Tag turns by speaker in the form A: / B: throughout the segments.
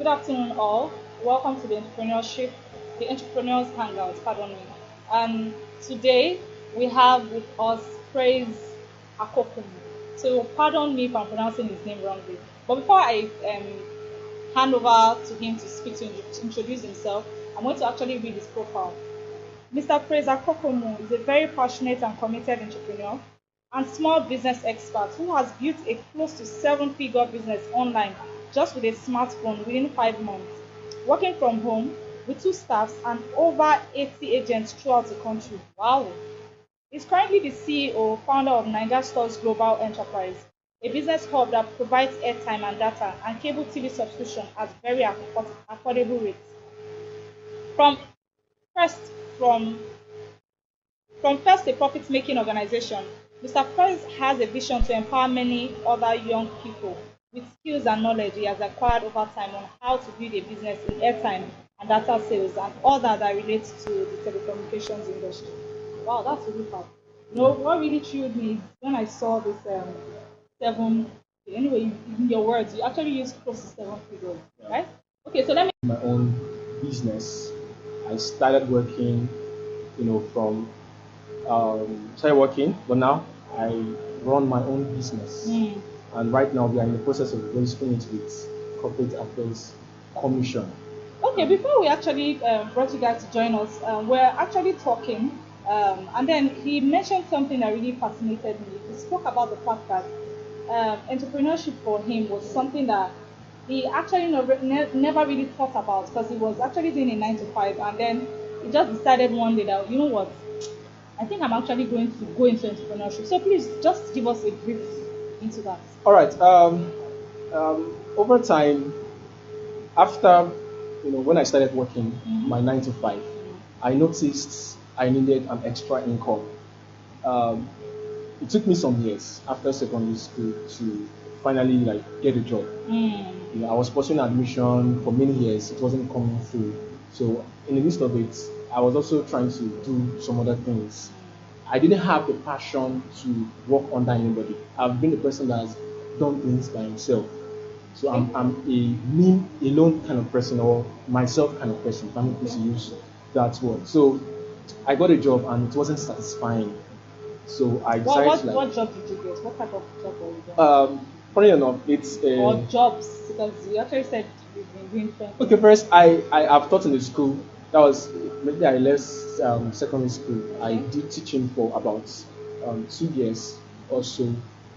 A: Good afternoon, all. Welcome to the Entrepreneurs Hangout, pardon me. Today we have with us Praise Akokomu. So, pardon me if I'm pronouncing his name wrongly. But before I hand over to him to speak to introduce himself, I'm going to actually read his profile. Mr. Praise Akokomu is a very passionate and committed entrepreneur and small business expert who has built a close to seven-figure business online just with a smartphone within 5 months, working from home with two staffs and over 80 agents throughout the country. Wow! He's currently the CEO, founder of Niger Stores Global Enterprise, a business hub that provides airtime and data and cable TV subscription at very affordable rates. From first, from first a profit-making organization, Mr. First has a vision to empower many other young people with skills and knowledge he has acquired over time on how to build a business in airtime and data sales and all that relates to the telecommunications industry. Wow, that's really fun. What really thrilled me is when I saw this seven. Anyway, in your words, you actually use close to seven figures, right? Okay, so let me.
B: My own business. I started working, from started working, but now I run my own business. And right now we are in the process of registering it with corporate affairs commission.
A: Okay, before we actually brought you guys to join us, we're actually talking, and then he mentioned something that really fascinated me. He spoke about the fact that entrepreneurship for him was something that he actually never really thought about because he was actually doing a 9 to 5, and then he just decided one day that, you know what, I think I'm actually going to go into entrepreneurship. So please just give us a brief into that.
B: All right. Over time, after when I started working my 9 to 5, I noticed I needed an extra income. It took me some years after secondary school to finally get a job. I was pursuing admission for many years. It wasn't coming through. So in the midst of it, I was also trying to do some other things. I didn't have the passion to work under anybody. I've been the person that has done things by himself. So I'm a me alone kind of person, or myself kind of person, if I'm going to use that word. So I got a job and it wasn't satisfying. So I decided
A: what job did you get? What type of job were you doing?
B: Funny enough, it's
A: or jobs, because you actually said you've been doing different things.
B: Okay, first I have taught in the school. That was maybe I left secondary school. I did teaching for about 2 years or so,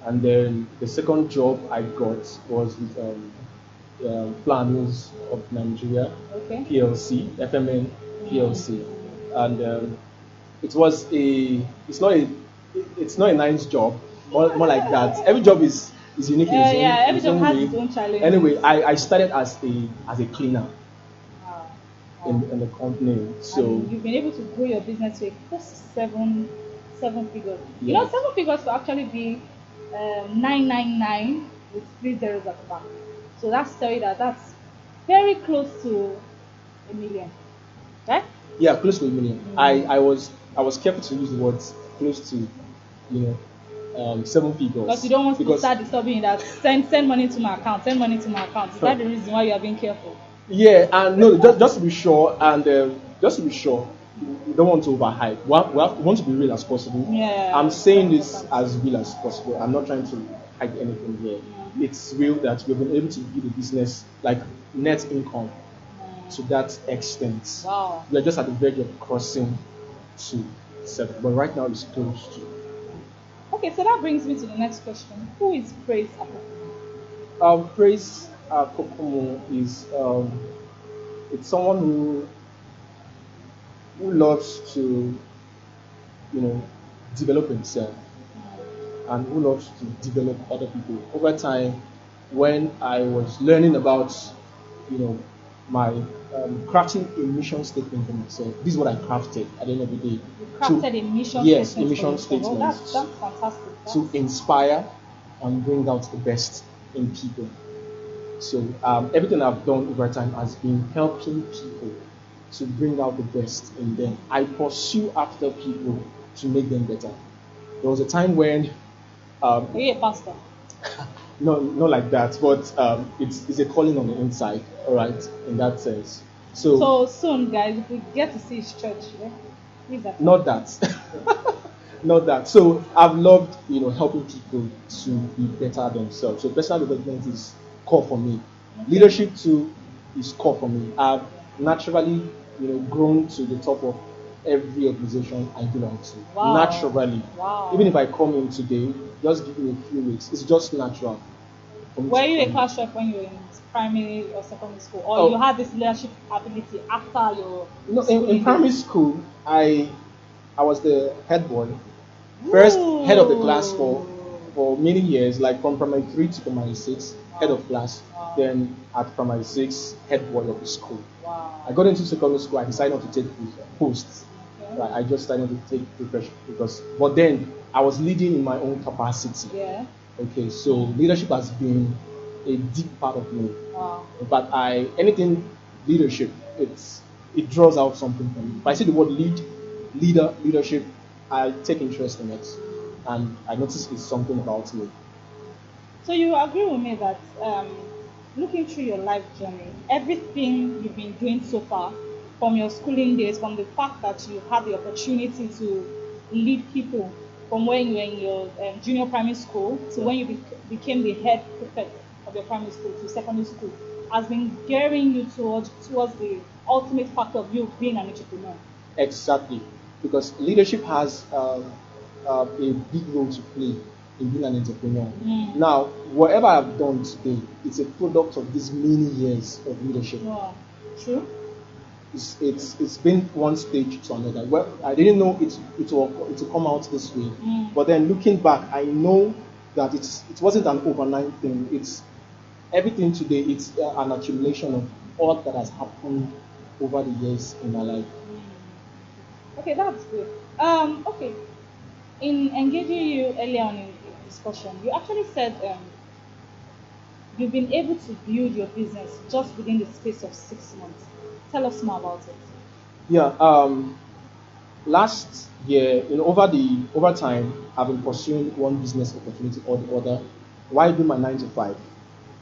B: and then the second job I got was with Planners of Nigeria, PLC, FMN PLC, and it's not a nice job, more like that. Every job is unique in its own,
A: every job has its own challenge.
B: Anyway, I started as a cleaner in the company. So
A: and you've been able to grow your business to a close to seven figures.
B: Yes.
A: 7 figures will actually be 999 with 3 zeros at the back. So that's telling you that's very close to a million, right?
B: Yeah, close to a million. I was careful to use the words close to, 7 figures.
A: Because you don't want to start disturbing that. Send money to my account. Send money to my account. Is that the reason why you are being careful?
B: Yeah, and no, just to be sure, we don't want to overhype. We want to be real as possible.
A: Yeah.
B: I'm saying this as real as possible. I'm not trying to hide anything here. It's real that we've been able to build a business like net income to that extent.
A: Wow.
B: We're just at the verge of crossing to 7, but right now it's close to.
A: Okay, so that brings me to the next question. Who is Praise Akokomu?
B: Praise Akokomu is it's someone who loves to develop himself and who loves to develop other people. Over time, when I was learning about my crafting a mission statement for myself, this is what I crafted at the end of the day.
A: You crafted a mission statement.
B: Yes, a mission statement.
A: Oh, that's fantastic.
B: To inspire and bring out the best in people. So everything I've done over time has been helping people to bring out the best in them. I pursue after people to make them better. There was a time when
A: are you a pastor?
B: No, not like that, but it's a calling on the inside, all right, in that sense. So,
A: So soon, guys, if we get to see his church, yeah? Leave that.
B: not that, not that. So, I've loved, helping people to be better themselves. So, personal development is core for me.
A: Okay.
B: Leadership too is core for me. I've naturally, grown to the top of every organization I belong to.
A: Wow.
B: Naturally,
A: Wow.
B: even if I come in today, just give me a few weeks. It's just natural.
A: Were you a class rep when you were in primary or secondary school, or
B: Oh.
A: you had this leadership ability after your
B: In primary school, I was the head boy, first head of the class for many years, like from primary 3 to primary 6, head of class.
A: Wow.
B: Then at primary 6, head boy of the school.
A: Wow.
B: I got into secondary school. I decided not to take the posts.
A: Okay.
B: Right, I just decided to take preparation but then I was leading in my own capacity.
A: Yeah.
B: Okay, so leadership has been a deep part of me.
A: Wow.
B: But anything leadership, it draws out something from me. If I see the word leadership, I take interest in it, and I notice it's something about me.
A: So you agree with me that looking through your life journey, everything you've been doing so far, from your schooling days, from the fact that you had the opportunity to lead people, from when you were in your junior primary school to when you became the head prefect of your primary school to secondary school, has been gearing you towards the ultimate fact of you being an entrepreneur.
B: Exactly, because leadership has a big role to play in being an entrepreneur. Now, whatever I've done today, it's a product of these many years of leadership.
A: Wow. True.
B: It's been one stage to another. Well, I didn't know it will come out this way, but then looking back, I know that it wasn't an overnight thing. It's everything today. It's an accumulation of all that has happened over the years in my life.
A: Okay, that's good. Okay, in engaging you earlier on in the discussion, you actually said you've been able to build your business just within the space of 6 months. Tell us more about it.
B: Yeah. Last year, over time, I've been pursuing one business opportunity or the other. While doing my 9 to 5,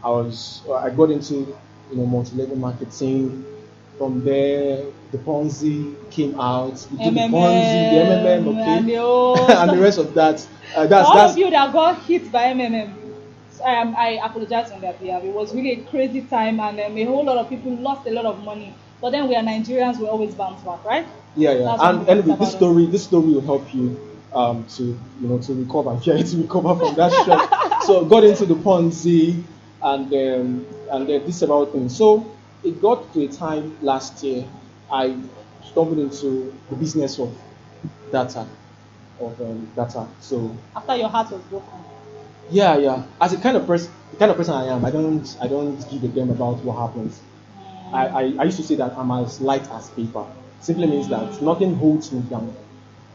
B: I got into multi-level marketing. From there, the Ponzi came out. We did the Ponzi, the MMM, okay, and the rest of that.
A: All of you that got hit by MMM, I apologize on their behalf. It was really a crazy time, and a whole lot of people lost a lot of money. But then we are Nigerians; we always bounce back, right?
B: Yeah.
A: That's
B: And anyway, this story will help you to recover. If you are to recover from that shock. So got into the Ponzi and then this about thing. So it got to a time last year I stumbled into the business of data. So
A: after your heart was broken.
B: Yeah. As the kind of person I am, I don't give a damn about what happens. I used to say that I'm as light as paper. Simply means that nothing holds me down.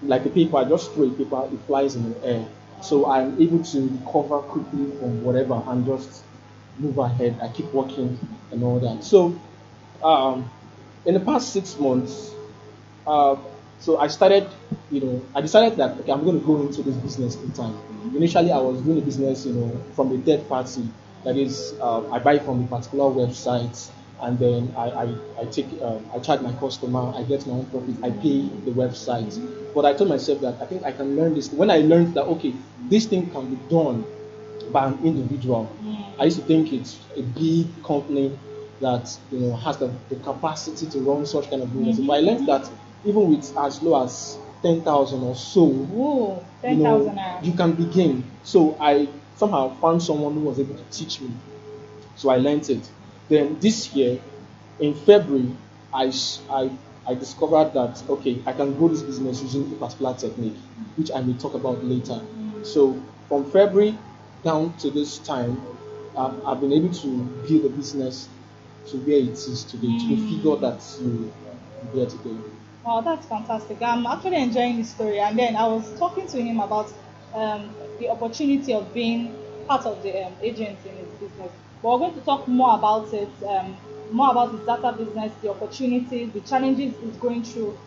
B: Like a paper, I just throw a paper, it flies in the air. So I'm able to recover quickly from whatever and just move ahead. I keep working and all that. So in the past 6 months, so I decided that okay, I'm going to go into this business full time. Initially, I was doing a business, from a third party. That is, I buy from a particular website, and then I charge my customer. I get my own profit. I pay the website. But I told myself that I think I can learn this. When I learned that okay, this thing can be done by an individual. I used to think it's a big company that has the capacity to run such kind of business. But I learned that even with as low as 10,000 or so,
A: 10,000
B: you can begin. So I somehow found someone who was able to teach me. So I learned it. Then this year, in February, I discovered that okay, I can grow this business using a particular technique, which I may talk about later. So from February down to this time, I've been able to build the business to where it is today, to the figure that you there today.
A: Wow, that's fantastic. I'm actually enjoying this story. And then I was talking to him about the opportunity of being part of the agents in his business. But we're going to talk more about it, more about his data business, the opportunities, the challenges he's going through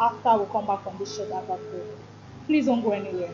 A: after we come back from this short advert break. Please don't go anywhere.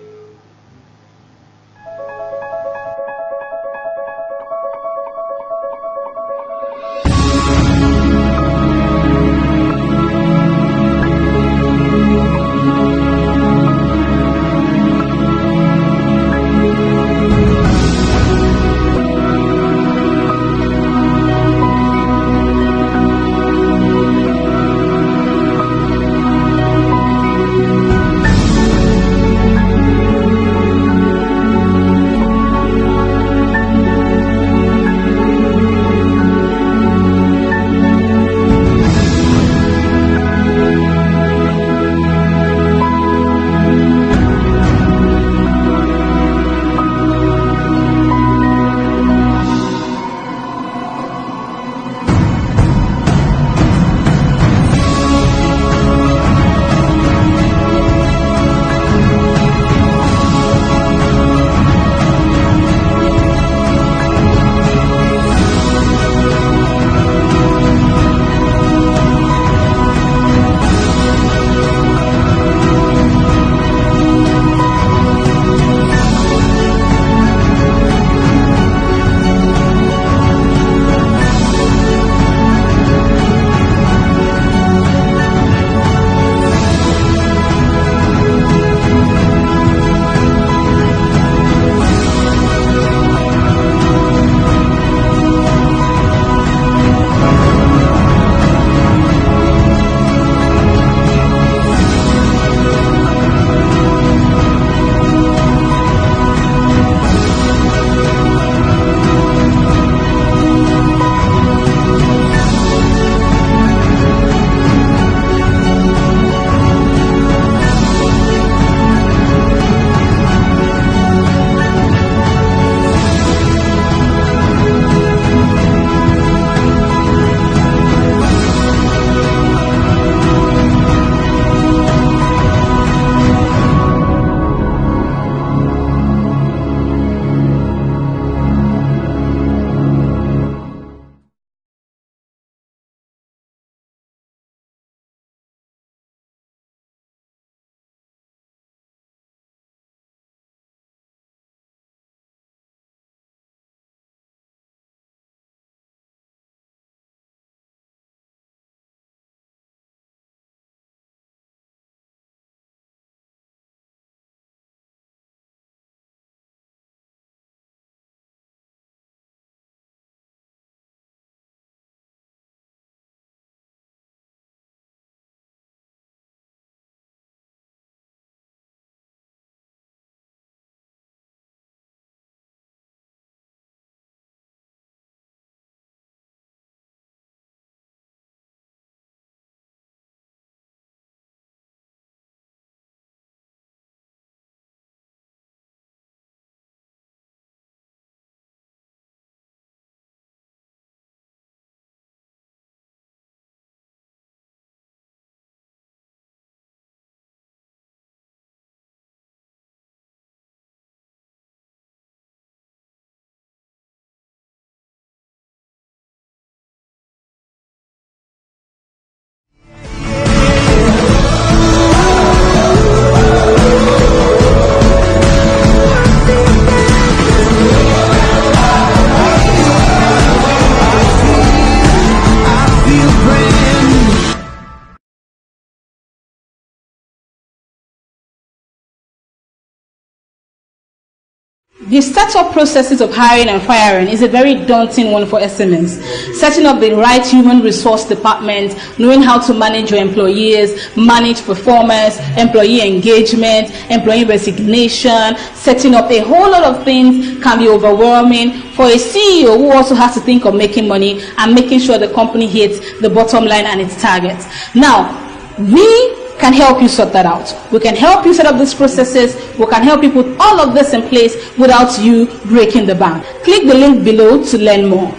C: The startup processes of hiring and firing is a very daunting one for SMEs. Setting up the right human resource department, knowing how to manage your employees, manage performance, employee engagement, employee resignation, setting up a whole lot of things can be overwhelming for a CEO who also has to think of making money and making sure the company hits the bottom line and its targets. Now, we can help you sort that out. We can help you set up these processes. We can help you put all of this in place without you breaking the bank. Click the link below to learn more.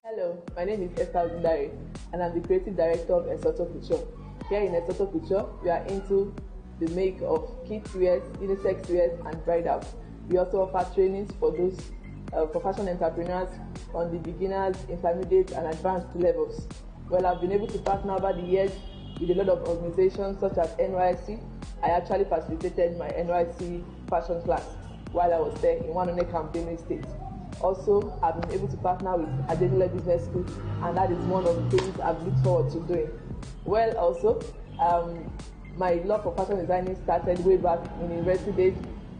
D: Hello, my name is Ajegunle and I'm the creative director of Akokomu. Here in Akokomu, we are into the make of kids wears, unisex wears, and bridal. We also offer trainings for those for fashion entrepreneurs on the beginners, intermediate, and advanced levels. Well, I've been able to partner over the years with a lot of organizations such as NYC. I actually facilitated my NYC fashion class while I was there in one campaign state. Also, I've been able to partner with Ajegunle Business School, and that is one of the things I've looked forward to doing. Well, also, my love for fashion designing started way back in university days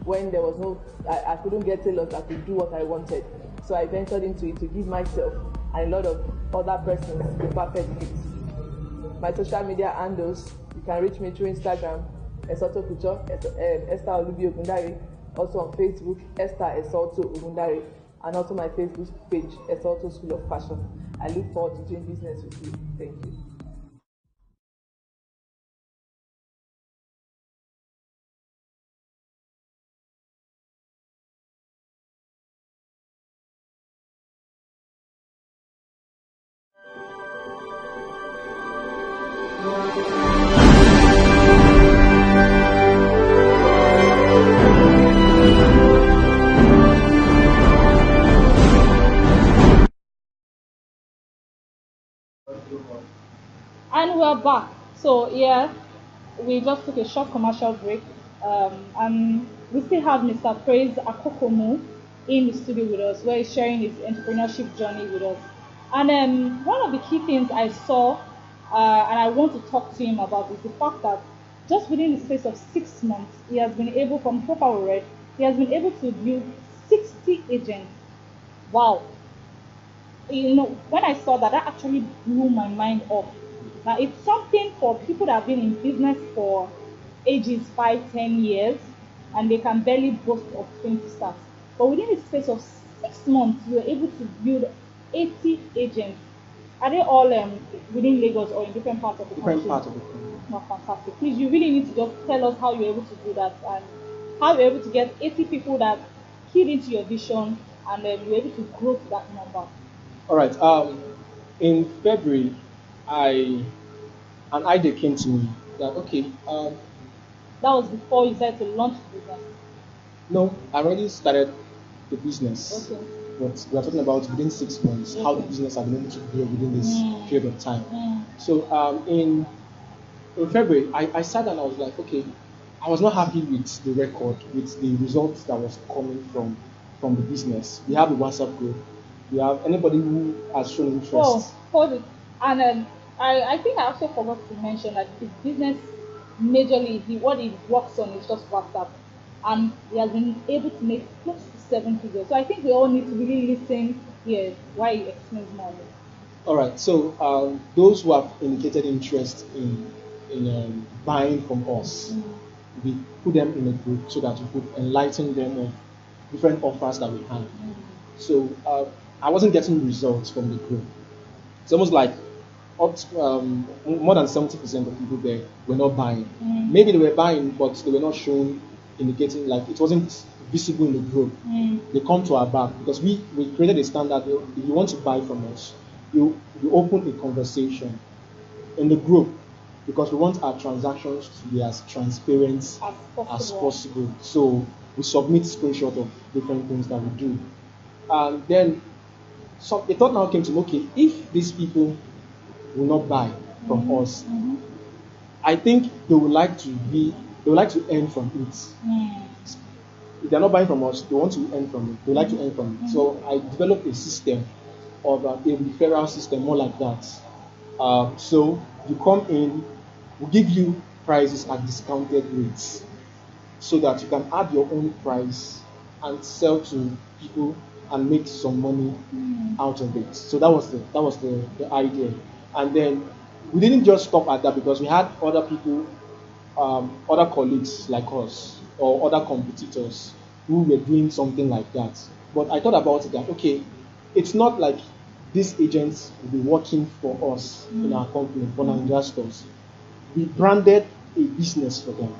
D: when there was I couldn't get tailors that could do what I wanted. So I ventured into it to give myself and a lot of other persons the perfect gift. My social media handles, you can reach me through Instagram, Esoto Kucho, Esther Olubi Ogundare, also on Facebook, Esther Esoto Ogundare, and also my Facebook page, Esoto School of Fashion. I look forward to doing business with you. Thank you.
A: And we're back. So yeah, we just took a short commercial break, and we still have Mr. Praise Akokomu in the studio with us, where he's sharing his entrepreneurship journey with us. And one of the key things I saw, and I want to talk to him about, is the fact that just within the space of 6 months, he has been able, from profile we read, he has been able to build 60 agents. Wow. You know, when I saw that, that actually blew my mind off. Now, it's something for people that have been in business for ages 5, 10 years, and they can barely boast of 20 staff. But within the space of 6 months, you were able to build 80 agents. Are they all within Lagos or in different parts of the country?
B: Different parts of the country.
A: Not fantastic. Please, you really need to just tell us how you're able to do that and how you're able to get 80 people that keyed into your vision, and you're able to grow to that number.
B: All right. In February, an idea came to me that
A: That was before you started to launch the business.
B: no, I already started the business.
A: Okay.
B: But we are talking about within 6 months, how the business has been able to grow within this period of time. So in February, I sat and I was like, okay, I was not happy with the record, with the results that was coming from the business. We have a WhatsApp group. We have anybody who has shown interest.
A: Oh, hold it. And I think I also forgot to mention that his business majorly, what he works on is just WhatsApp. And he has been able to make close to 7 figures. So I think we all need to really listen here why he explains more of it.
B: All right. So those who have indicated interest in buying from us, we put them in a group so that we could enlighten them of different offers that we have. So I wasn't getting results from the group. It's almost like more than 70% of people there were not buying. Maybe they were buying, but they were not showing, indicating, like it wasn't visible in the group. They come to our back because we created a standard. If you want to buy from us, you open a conversation in the group because we want our transactions to be as transparent as possible. So we submit screenshots of different things that we do. And then a thought now came to me, okay, if these people will not buy from us, I think they would like to earn from it. If they're not buying from us, they want to earn from it. They like to earn from it. So I developed a system of a referral system, more like that. So you come in, we give you prices at discounted rates, so that you can add your own price and sell to people and make some money out of it. So that was the idea. And then we didn't just stop at that because we had other people, other colleagues like us or other competitors who were doing something like that. But I thought about it that okay, it's not like these agents will be working for us in our company, for Nigerian stores. We branded a business for them.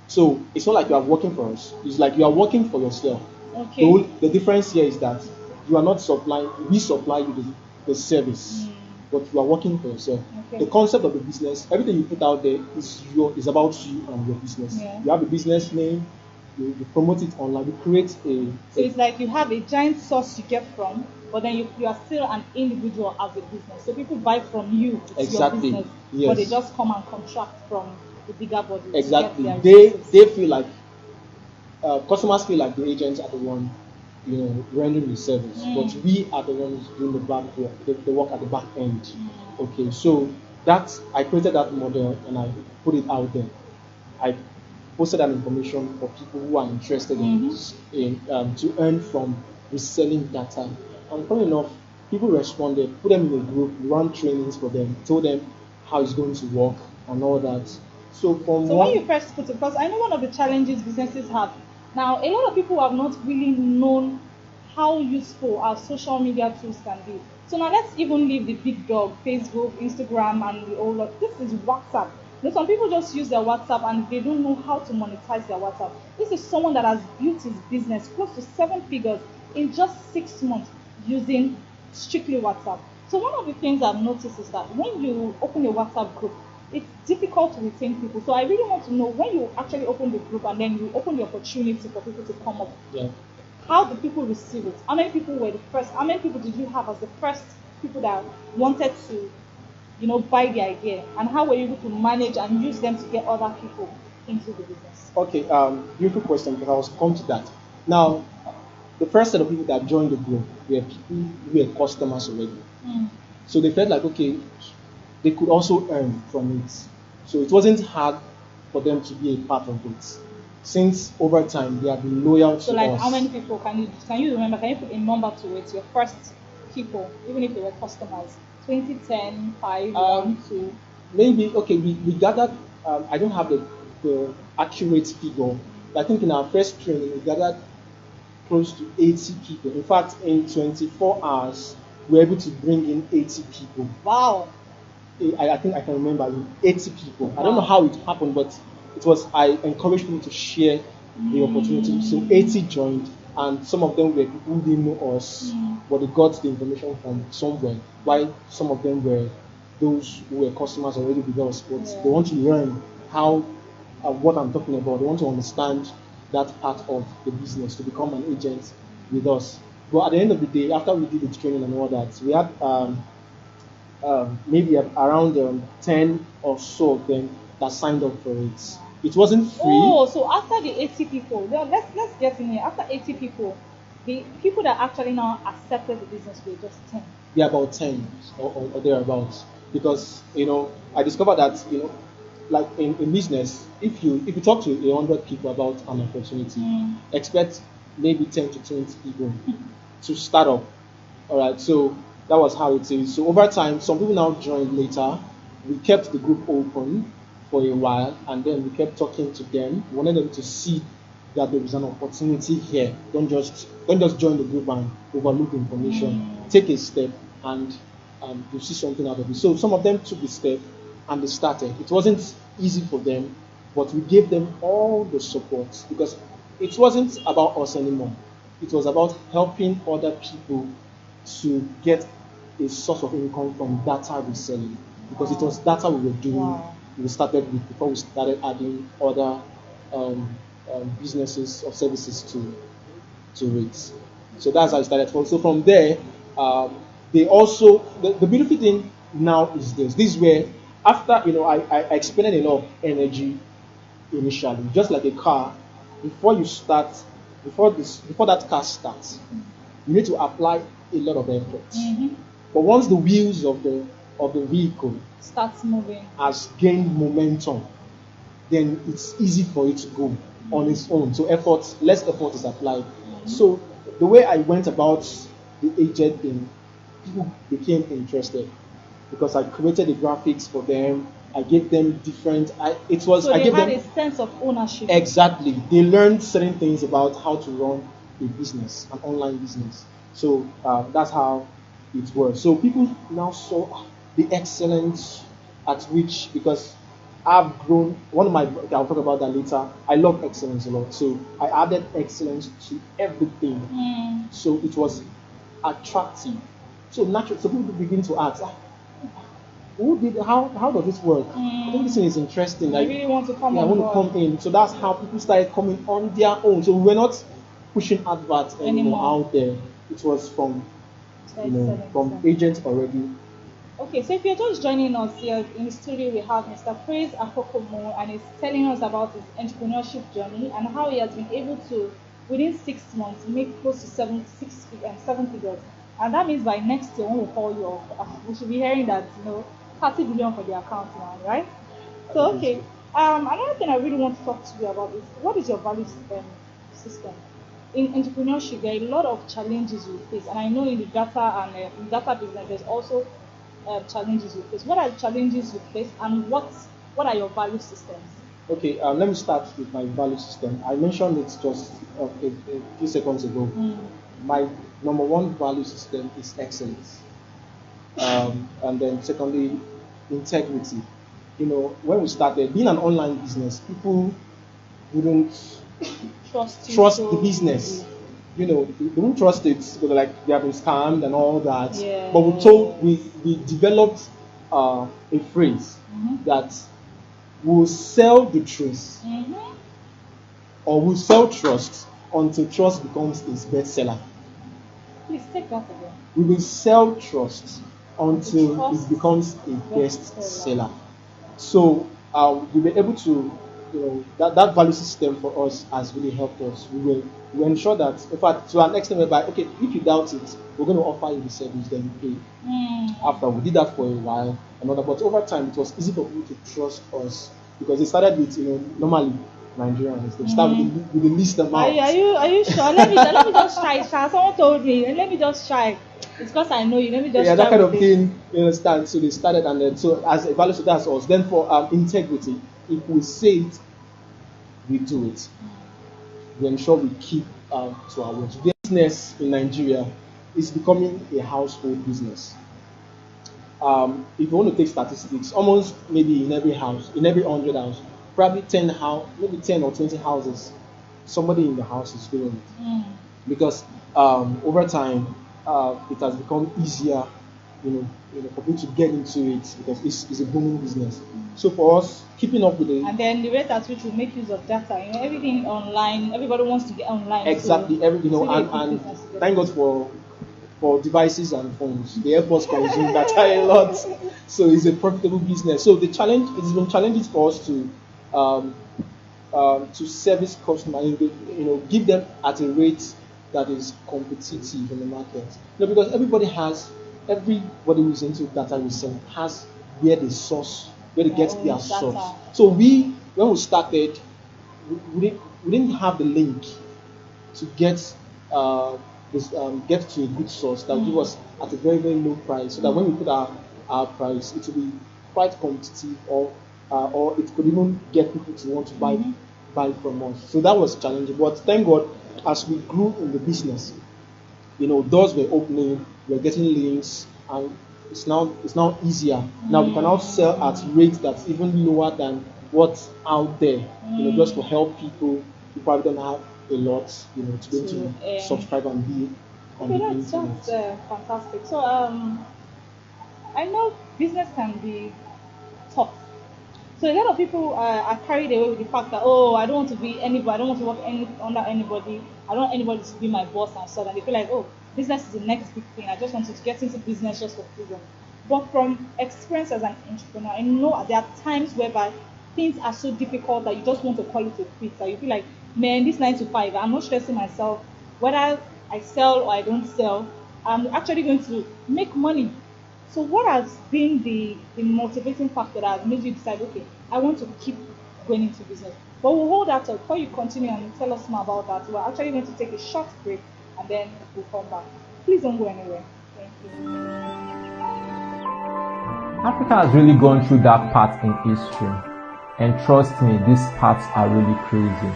B: So it's not like you are working for us. It's like you are working for yourself.
A: Okay.
B: The difference here is that you are not supplying, we supply you the service, but you are working for yourself.
A: Okay.
B: The concept of the business, everything you put out there is about you and your business.
A: Yeah.
B: You have a business name, you promote it online, you create
A: So it's like you have a giant source you get from, but then you are still an individual as a business. So people buy from you, it's
B: Exactly.
A: your business,
B: Yes.
A: but they just come and contract from the bigger body.
B: Exactly.
A: To get their
B: They feel like customers feel like the agents are the one, rendering the service, but we are the ones doing the back work, the work at the back end. Okay, so I created that model and I put it out there. I posted that information for people who are interested in to earn from reselling data. And funny enough, people responded, put them in a group, run trainings for them, told them how it's going to work and all that. So
A: when you first put it, because I know one of the challenges businesses have now, a lot of people have not really known how useful our social media tools can be. So now let's even leave the big dog, Facebook, Instagram, and the all of this is WhatsApp. Some people just use their WhatsApp and they don't know how to monetize their WhatsApp. This is someone that has built his business close to 7 figures in just 6 months using strictly WhatsApp. So one of the things I've noticed is that when you open a WhatsApp group, it's difficult to retain people. So I really want to know, when you actually open the group and then you open the opportunity for people to come up, how do people receive it? How many people were the first? How many people did you have as the first people that wanted to, buy the idea? And how were you able to manage and use them to get other people into the business?
B: Okay, beautiful question, because I was come to that. Now, the first set of people that joined the group were people who were customers already. So they felt like, okay, they could also earn from it. So it wasn't hard for them to be a part of it. Since over time they have been loyal to us.
A: So like how many people can you remember? Can you put a number to it? Your first people, even if they were customers, 2010, 5, 1, 2.
B: Maybe okay. We gathered. I don't have the accurate figure. But I think in our first training we gathered close to 80 people. In fact, in 24 hours we were able to bring in 80 people.
A: Wow.
B: I think I can remember 80 people. Wow. I don't know how it happened, but it was, I encouraged people to share the opportunity. So 80 joined, and some of them were people who didn't know us, but they got the information from somewhere. While some of them were those who were customers already with us, but they want to learn how what I'm talking about. They want to understand that part of the business to become an agent with us. But at the end of the day, after we did the training and all that, we had maybe around 10 or so of them that signed up for it. It wasn't free.
A: Oh, so after the 80 people, let's get in here. After 80 people, the people that actually now accepted the business were just 10.
B: Yeah, about 10 or thereabouts. Because I discovered that like in business, if you talk to 100 people about an opportunity, expect maybe 10 to 20 people to start up. All right, so that was how it is. So over time, some people now joined later. We kept the group open for a while, and then we kept talking to them. We wanted them to see that there is an opportunity here. Don't just join the group and overlook the information. Take a step, and you'll see something out of it. So some of them took the step, and they started. It wasn't easy for them, but we gave them all the support, because it wasn't about us anymore. It was about helping other people to get a source of income from data reselling, because it was data we were doing.
A: Wow.
B: We started with before we started adding other businesses or services to it. So that's how I started. So from there, they also the beautiful thing now is this. This is where after I expended a lot of energy initially, just like a car. Before that car starts, you need to apply a lot of effort. But once the wheels of the vehicle
A: starts moving,
B: has gained momentum, then it's easy for it to go on its own. So less effort is applied. So the way I went about the agent thing, people became interested because I created the graphics for them. I gave them different.
A: So
B: I
A: they
B: gave
A: had
B: them
A: a sense of ownership.
B: exactly. They learned certain things about how to run a business, an online business. So that's how it was. So people now saw the excellence at which, because I've grown. I'll talk about that later. I love excellence a lot. So I added excellence to everything. So it was attractive. So naturally, so people begin to ask, how does this work? I think this thing is interesting.
A: I really want to come
B: I
A: on
B: want
A: board.
B: to come in. So that's how people started coming on their own. So we were not pushing adverts anymore out there. It was from from agents already.
A: Okay, so if you're just joining us here in the studio, we have Mr. Praise Akokomu, and he's telling us about his entrepreneurship journey and how he has been able to, within 6 months, make close to seven figures. And that means by next year, when we call you off, we should be hearing that 30 billion for the account now, right? So okay, another thing I really want to talk to you about is what is your value system? In entrepreneurship, there are a lot of challenges you face, and I know in the data and in data business, there's also challenges you face. What are the challenges you face, and what are your value systems?
B: Okay, let me start with my value system. I mentioned it just a few seconds ago. My number one value system is excellence, and then secondly, integrity. When we started being an online business, people wouldn't trust the business. They don't trust it because they have been scammed and all that.
A: Yeah.
B: But we developed a phrase that will sell the truth or will sell trust until trust becomes its bestseller.
A: Please take that again.
B: We will sell trust until it becomes a bestseller. So we were able to, that value system for us has really helped us. We ensure that, in fact, to an extent whereby, okay, if you doubt it, we're going to offer you the service, then you pay. After we did that for a while, but over time it was easy for people to trust us because they started with, normally Nigerians, they start with the least amount.
A: Are you sure? Let me just try. Someone told me, let me just try. It's because I know you. Let me just try.
B: That kind of thing, you understand? So they started, and then so as a value, so that's us. Then for integrity, if we say it, we do it. We ensure we keep to our words. Business in Nigeria is becoming a household business. If you want to take statistics, almost maybe in every house, in every 100 house, probably 10 or 20 houses, somebody in the house is doing it. Because over time, it has become easier, for people to get into it because it's a booming business. So for us, keeping up with it,
A: and then the rate at which we make use of data, everything online, everybody wants to get online.
B: Exactly, and thank God for devices and phones. The airports consume data a lot, so it's a profitable business. So it has been challenges for us to service customers, give them at a rate that is competitive in the market. Because everybody who's into data research has where they get their source. So when we started, we didn't have the link to get to a good source that will give us at a very, very low price, so that when we put our price, it will be quite competitive, or it could even get people to want to buy from us. So that was challenging, but thank God, as we grew in the business, doors were opening, we were getting links, and it's now easier. Now we can now sell at rates that's even lower than what's out there, just to help people who probably don't have a lot, to be able to subscribe and be on the internet.
A: That's fantastic. So I know business can be tough. So a lot of people are carried away with the fact that, I don't want to be anybody, I don't want to work under anybody, I don't want anybody to be my boss and so on. And they feel like, business is the next big thing. I just want to get into business just for freedom. But from experience as an entrepreneur, I know there are times whereby things are so difficult that you just want to call it a quit. That you feel like, man, this 9 to 5, I'm not stressing myself. Whether I sell or I don't sell, I'm actually going to make money. So what has been the motivating factor that has made you decide, okay, I want to keep going into business. But we'll hold that up. Before you continue and tell us more about that, we're actually going to take a short break and then we'll come back. Please don't go anywhere. Thank you.
E: Africa has really gone through that part in history. And trust me, these parts are really crazy.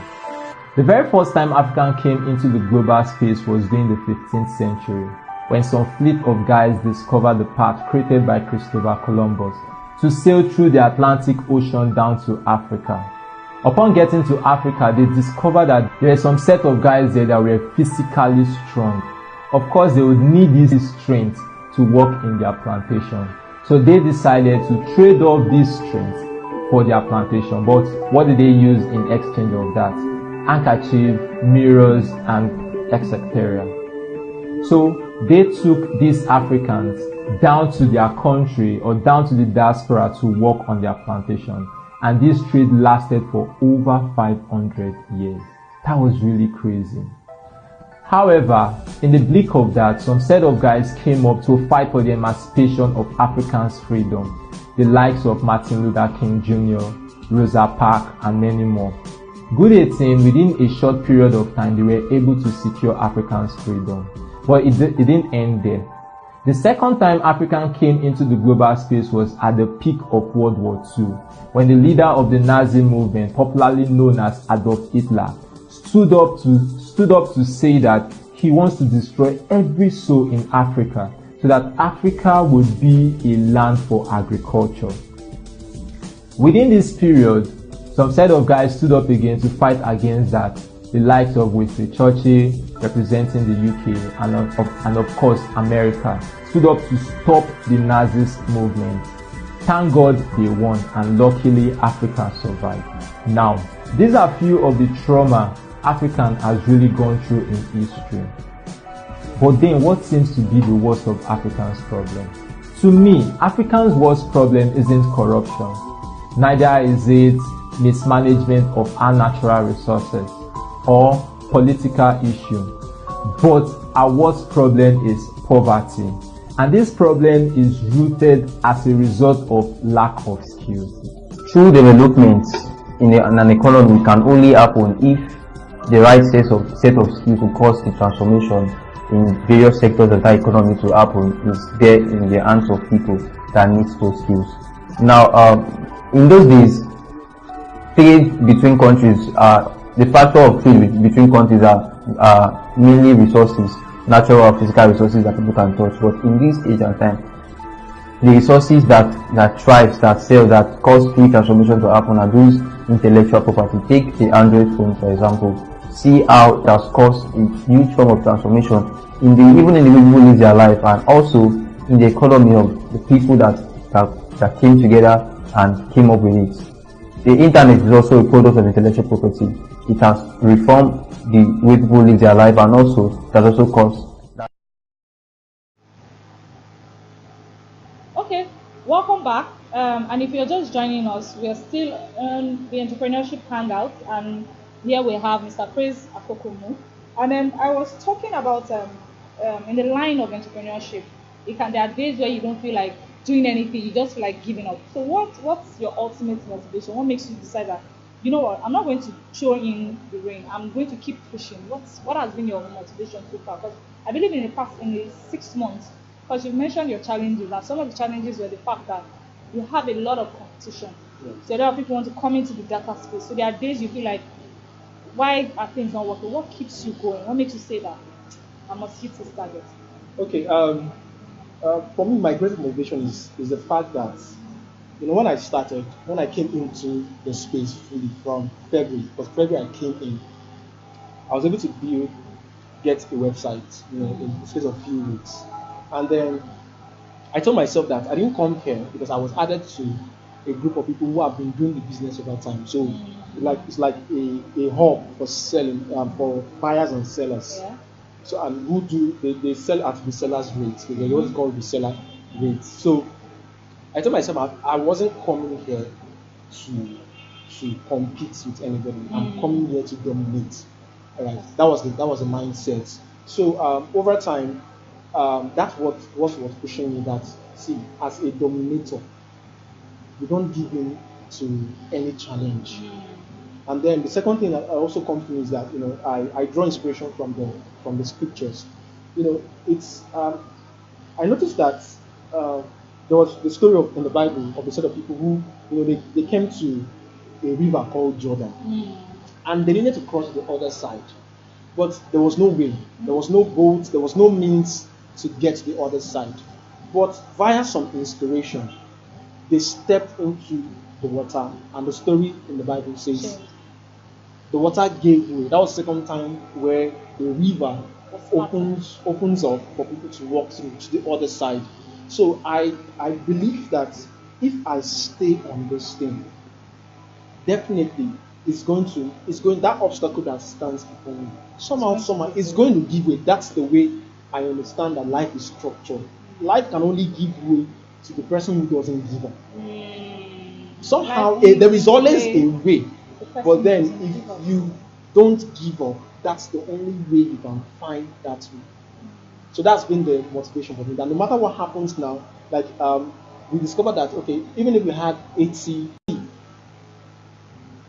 E: The very first time Africa came into the global space was during the 15th century, when some fleet of guys discovered the path created by Christopher Columbus to sail through the Atlantic Ocean down to Africa. Upon getting to Africa, they discovered that there were some set of guys there that were physically strong. Of course, they would need this strength to work in their plantation. So they decided to trade off this strength for their plantation. But what did they use in exchange of that? Handkerchief, mirrors, and etc. So they took these Africans down to their country or down to the diaspora to work on their plantation. And this trade lasted for over 500 years. That was really crazy. However, in the blink of that, some set of guys came up to fight for the emancipation of Africans' freedom. The likes of Martin Luther King Jr., Rosa Parks, and many more. Good 18, within a short period of time, they were able to secure Africans' freedom. But it didn't end there. The second time African came into the global space was at the peak of World War II, when the leader of the Nazi movement, popularly known as Adolf Hitler, stood up to say that he wants to destroy every soul in Africa so that Africa would be a land for agriculture. Within this period, some set of guys stood up again to fight against that. The likes of Winston Churchill, representing the UK, and of course America, stood up to stop the Nazis movement. Thank God they won, and luckily Africa survived. Now, these are few of the trauma African has really gone through in history. But then what seems to be the worst of Africans' problem? To me, Africans' worst problem isn't corruption. Neither is it mismanagement of our natural resources or political issue. But our worst problem is poverty. And this problem is rooted as a result of lack of skills.
F: True development in an economy can only happen if the right set of skills to cause the transformation in various sectors of that economy to happen is there in the hands of people that need those skills. Now, in those days, trade between countries, the factor of trade between countries are mainly resources, natural or physical resources that people can touch. But in this age and time, the resources that thrives, that sell, that cause free transformation to happen are those intellectual property. Take the Android phone, for example. See how it has caused a huge form of transformation even in the way people live their life, and also in the economy of the people that came together and came up with it. The internet is also a product of intellectual property. It has reformed the way people live their life, and also it has also caused that.
A: Okay, welcome back. And if you're just joining us, we are still on the Entrepreneurship Hangout, and here we have Mr. Praise Akokomu. And then I was talking about in the line of entrepreneurship, there are days where you don't feel like doing anything, you just feel like giving up. So what's your ultimate motivation? What makes you decide that, you know what, I'm not going to throw in the rain, I'm going to keep pushing? What has been your motivation so far? Because I believe in the 6 months, because you've mentioned your challenges, and some of the challenges were the fact that you have a lot of competition. Yes. So a lot of people want to come into the data space. So there are days you feel like, why are things not working? What keeps you going? What makes you say that I must hit this target?
B: Okay, for me, my greatest motivation is the fact that, when I came into the space fully from February, because February I came in, I was able to get a website, in the space of a few weeks. And then I told myself that I didn't come here because I was added to a group of people who have been doing the business over time. So it's like a hub for selling, for buyers and sellers. Yeah. So, and they sell at the seller's rates. They always call the seller rates. So I told myself I wasn't coming here to compete with anybody. I'm coming here to dominate. All right. That was the mindset. So over time, that's what was pushing me. That, see, as a dominator, you don't give in to any challenge. And then the second thing that also comes to me is that I draw inspiration from the scriptures. It's I noticed that there was the story in the Bible of a set of people who they came to a river called Jordan, and they needed to cross the other side, but there was no way, there was no boat, there was no means to get to the other side. But via some inspiration, they stepped into the water, and the story in the Bible says the water gave way. That was the second time where the river opens up for people to walk through to the other side. So I believe that if I stay on this thing, definitely that obstacle that stands before me somehow it's going to give way. That's the way I understand that life is structured. Life can only give way to the person who doesn't give up. Somehow there is always a way, but then if you don't give up, that's the only way you can find that way. So that's been the motivation for me. That no matter what happens now, like we discovered that even if we had 80,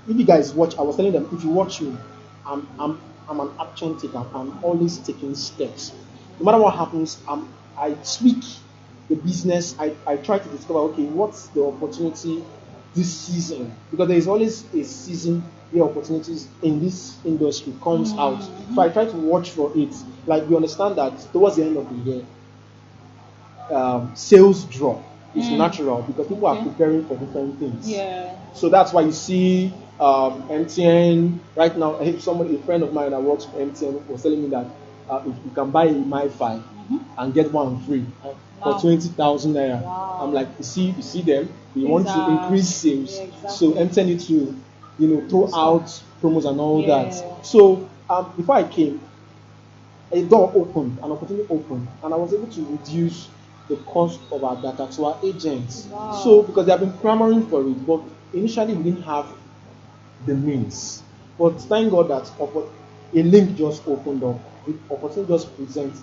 B: if you guys watch, I was telling them, if you watch me, I'm an action taker. I'm always taking steps. No matter what happens, I tweak the business. I try to discover what's the opportunity this season, because there is always a season where opportunities in this industry comes out. So I try to watch for it. Like, we understand that towards the end of the year, sales drop. It's natural because people are preparing for different things. So that's why you see MTN right now. A friend of mine that works for MTN was telling me that if you can buy a MiFi and get one free for 20,000 naira. Wow. I'm like, you see them. They want to increase sales, so MTN need to throw out promos and all that. So before I came, a door opened, an opportunity opened, and I was able to reduce the cost of our data to our agents. Wow. So because they have been clamoring for it, but initially we didn't have the means. But thank God that a link just opened up. The opportunity just presents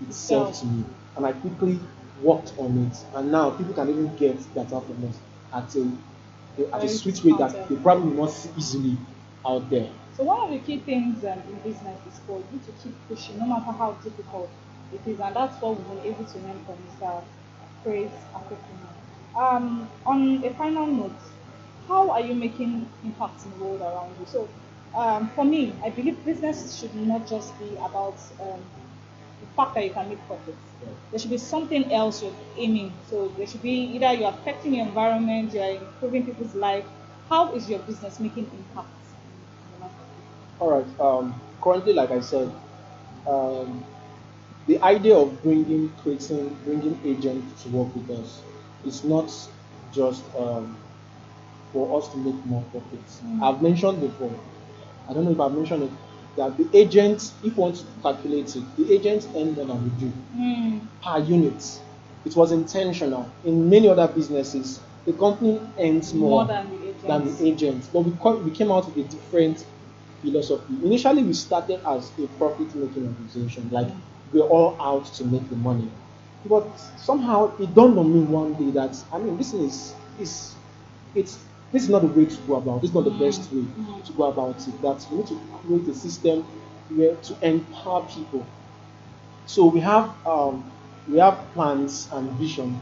B: itself to me, and I quickly worked on it, and now people can even get data from us at a sweet rate that they probably will not see easily out there.
A: So one of the key things in business is for you to keep pushing, no matter how difficult it is, and that's what we've been able to learn from Mr. Praise Akokomu. On a final note, how are you making impact in the world around you? So for me, I believe business should not just be about the fact that you can make profits. There should be something else you're aiming. So there should be either you're affecting your environment, you're improving people's life. How is your business making impact?
B: All right. Currently, like I said, the idea of bringing agents to work with us is not just for us to make more profits. I've mentioned before, I don't know if I've mentioned it, that the agent, if you want to calculate it, the agent earn more than we do per unit. It was intentional. In many other businesses, the company earns more than the agent. But we came out with a different philosophy. Initially, we started as a profit-making organization, like we're all out to make the money. But somehow it dawned on me one day that this is not the way to go about. This is not the best way to go about it. That we need to create a system where to empower people. So we have plans and vision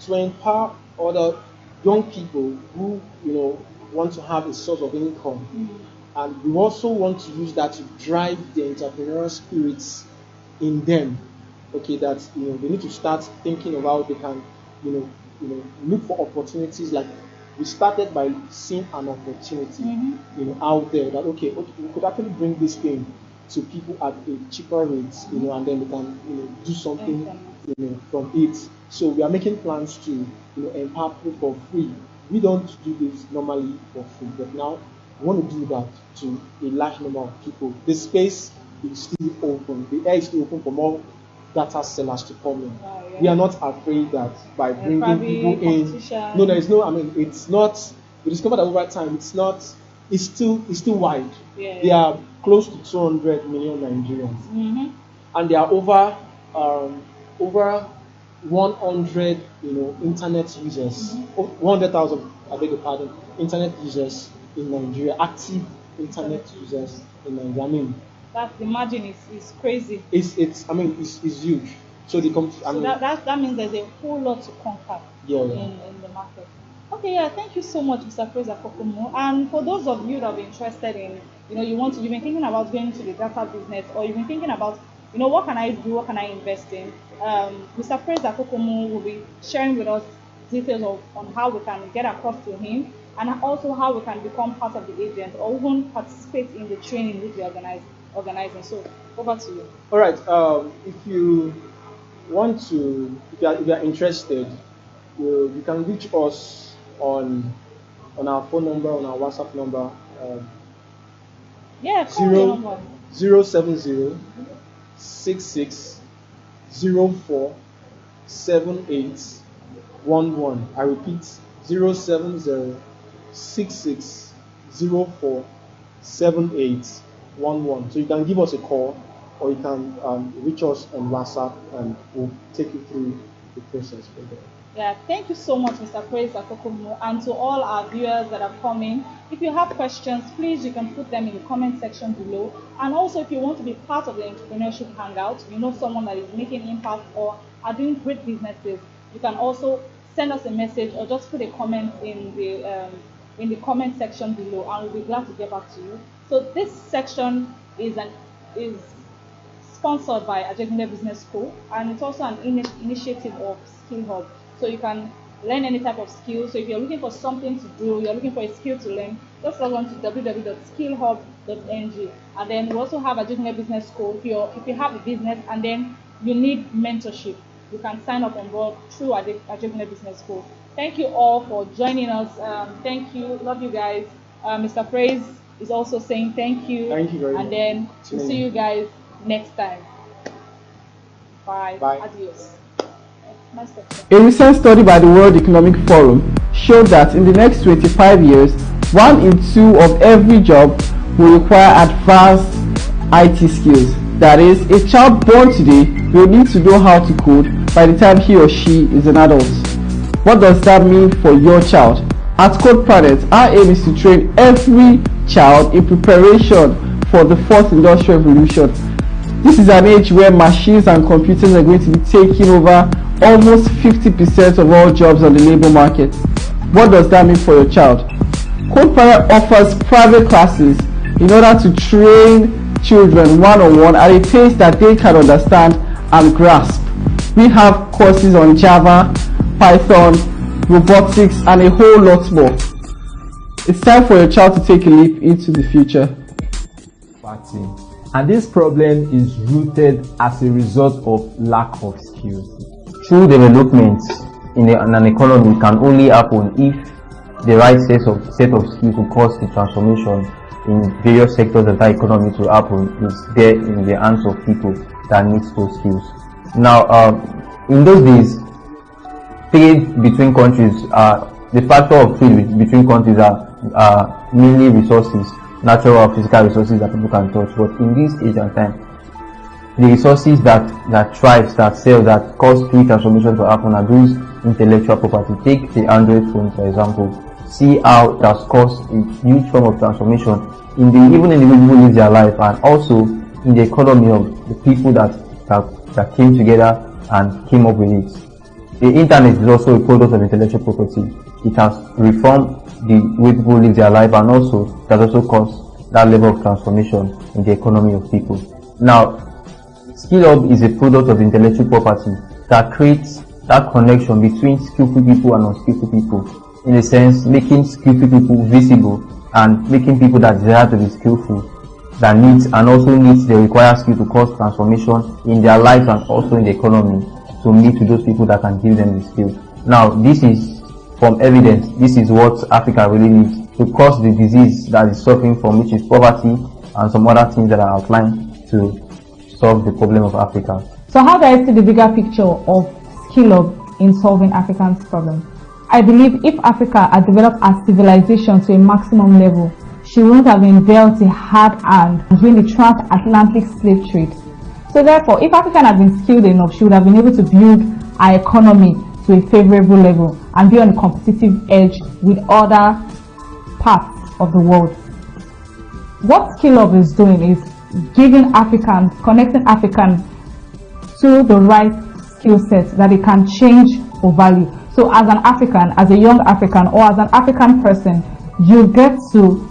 B: to empower other young people who want to have a source of income, and we also want to use that to drive the entrepreneurial spirits in them. That they need to start thinking of how they can look for opportunities. Like, we started by seeing an opportunity out there that we could actually bring this thing to people at a cheaper rate, and then they can do something from it. So we are making plans to empower people for free. We don't do this normally for free, but now we want to do that to a large number of people. The space is still open. The air is still open for more data sellers to come in. We are not afraid that by bringing people in, there is no. It's not. We discovered that over time, it's still wide. There are close to 200 million Nigerians, and there are over 100, internet users, 100,000, I beg your pardon, internet users in Nigeria, active internet users in Nigeria. I mean,
A: the margin is crazy.
B: It's huge. So
A: that means there's a whole lot to conquer in the market. Okay, yeah, thank you so much, Mr. Praise Akokomu. And for those of you that are interested in, you've been thinking about going to the data business, or you've been thinking about, what can I do, what can I invest in? Mr. Praise Akokomu will be sharing with us details on how we can get across to him, and also how we can become part of the agent, or even participate in the training which we are organizing. So over to you.
B: All right. If you are interested, you can reach us on our phone number, on our WhatsApp number. 070 66 04 7811. I repeat, 070 66 04 7811. So you can give us a call, or you can reach us on WhatsApp, and we'll take you through the process for that.
A: Yeah, thank you so much, Mr. Praise Akokomu, and to all our viewers that have come in. If you have questions, please, you can put them in the comment section below. And also, if you want to be part of the Entrepreneurship Hangout, someone that is making impact or are doing great businesses, you can also send us a message or just put a comment in the comment section below, and we'll be glad to get back to you. So this section is sponsored by Ajegunle Business School, and it's also an initiative of Skill Hub. So you can learn any type of skill. So if you're looking for something to do, you're looking for a skill to learn, just log on to www.skillhub.ng. And then we also have Ajegunle Business School. If you have a business and then you need mentorship, you can sign up on board through Ajegunle Business School. Thank you all for joining us. Thank you. Love you guys. Mr. Praise is also saying thank you.
B: Thank you very much.
A: And then we'll see you guys next time. Bye. Adios.
G: A recent study by the World Economic Forum showed that in the next 25 years, 1 in 2 of every job will require advanced IT skills. That is, a child born today will need to know how to code by the time he or she is an adult. What does that mean for your child? At Code Planet, our aim is to train every child in preparation for the 4th Industrial Revolution. This is an age where machines and computers are going to be taking over almost 50% of all jobs on the labor market. What does that mean for your child? Code Planet offers private classes in order to train children one-on-one at a pace that they can understand and grasp. We have courses on Java, Python, robotics, and a whole lot more. It's time for your child to take a leap into the future.
E: And this problem is rooted as a result of lack of skills.
F: True development in an economy can only happen if the right set of skills to cause the transformation in various sectors of that economy to happen is there in the hands of people that need those skills. Now, in those days, trade between countries, the factor of trade between countries are mainly resources, natural or physical resources that people can touch. But in this age and time, the resources that thrives, that sells, that cause trade transformation to happen are those intellectual property. Take the Android phone, for example. See how it has caused a huge form of transformation even in the way people live their life, and also in the economy of the people that came together and came up with it. The internet is also a product of intellectual property. It has reformed the way people live their life, and also it has also caused that level of transformation in the economy of people. Now, Skill Hub is a product of intellectual property that creates that connection between skillful people and unskillful people, in a sense making skillful people visible and making people that desire to be skillful that needs and also needs the required skill to cause transformation in their lives and also in the economy to meet to those people that can give them the skill. Now, this is from evidence. This is what Africa really needs to cause the disease that is suffering from, which is poverty and some other things that are outlined to solve the problem of Africa.
C: So how do I see the bigger picture of Skill Hub in solving Africans' problems? I believe if Africa had developed our civilization to a maximum level, she wouldn't have been dealt a hard hand during the transatlantic slave trade. So therefore, if Africa had been skilled enough, she would have been able to build our economy to a favorable level and be on a competitive edge with other parts of the world. What Skill Up is doing is giving Africans, connecting Africans to the right skill sets that it can change or value. So as an African, as a young African, or as an African person, you get to